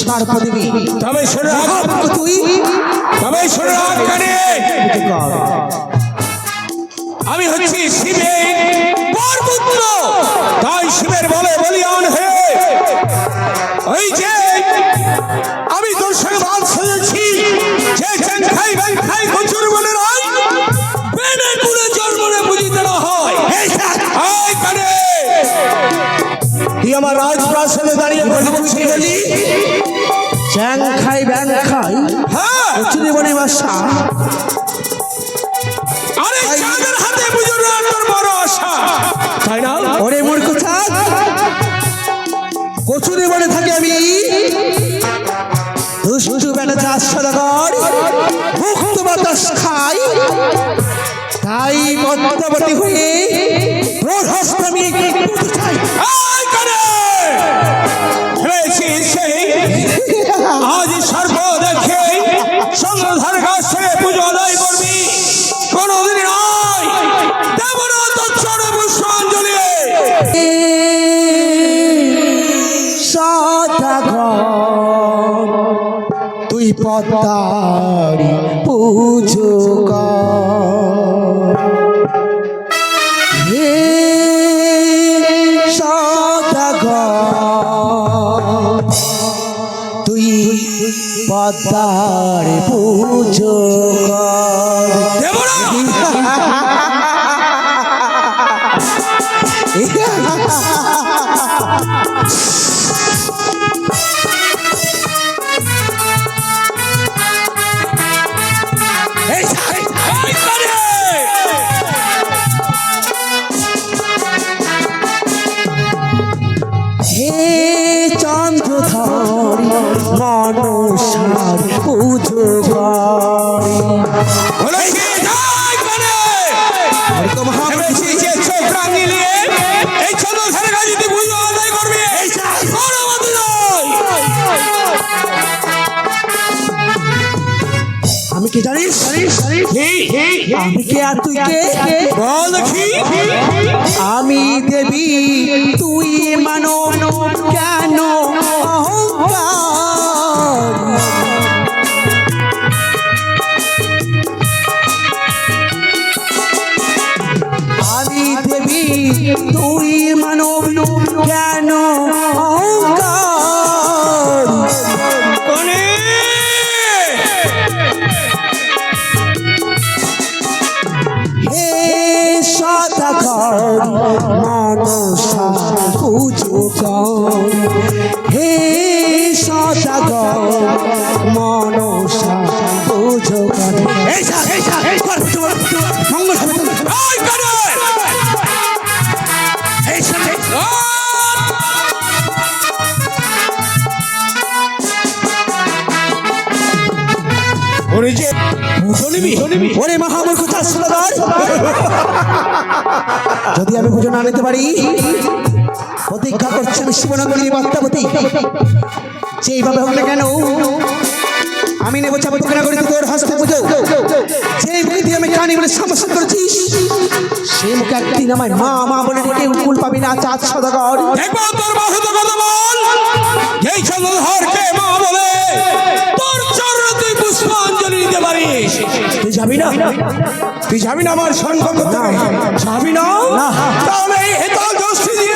SERP দেবী তবে তুই আমি হচ্ছি শিবের পুত্র, তাই শিবের বলে বলিয়ান হয়ে ওই যে আমি তোর সঙ্গে বাদ সেজেছি, যে খাই খাই কচুর বলে রাই বেনে কুলে জন্মনে বুঝিতে না হয়। তুই আমার রাজপ্রাসাদে দাঁড়িয়ে কথা বলছি বলি চ্যাং খাই ব্যাং খাই কচুরি বনে বাসা। আরে চাঁদের হাতে বুঝো না তোর বড় আশা, তাই না? ওরে মূর্খ চাঁদ, কচুরি বনে থাকি আমি দুষ্টু বেটা চাঁদ সদাগর, মুক্ত বাতাস খাই, তাই মধ্যবর্তী হয়ে প্রহস্ত আমি চাই। আজ সর্ব দেখে সংসার কাছে পুজো আদায় করবি, কোনদিন নয় দেব না তোর চরণ পুষ্পাঞ্জলি। সদাগর তুই পদ্মারি পুজো কর, হে সদাগর তুই পদ্মারি পুজো কর। দেব না হে চন্দ্রধর মনসার পুজো আমি কে জানিস? আমি কে আর তুই কে? বল দেখি। আমি দেবী তুই মানব কেন অহংকার? আমি দেবী তুই মানব কেন অহংকার? হে সদাগর মনসা পুজো কর, হে সদাগর মনসা পুজো কর। মঙ্গল হবে ওরে মহামূর্খ চাঁদ সদাগর, যদি আমি পুজো না নিতে পারি প্রতীক্ষা করছি আমি শিবনগরীর বার্তাবতী, যেইভাবে হোক না কেন আমি নেবো চাপতিনগরীতে তোর হস্তে পুজো। যেই মুখে আমি কানি বলে সমস্যা করেছিস সেই মুখে একদিন আমায় মা মা বলে ডেকে উকুল পাবি না চাঁদ সদাগর। তোর বাহুতে কথা বল, এই চন্দ্রধরকে মা বলে তোর চরণে তুই পুষ্পাঞ্জলি দিতে পারিস। তুই যাবি না? তুই যাবি না আমার সঙ্গ করতে? যাবি না? তাহলে এই হেতাল দোষী দিয়ে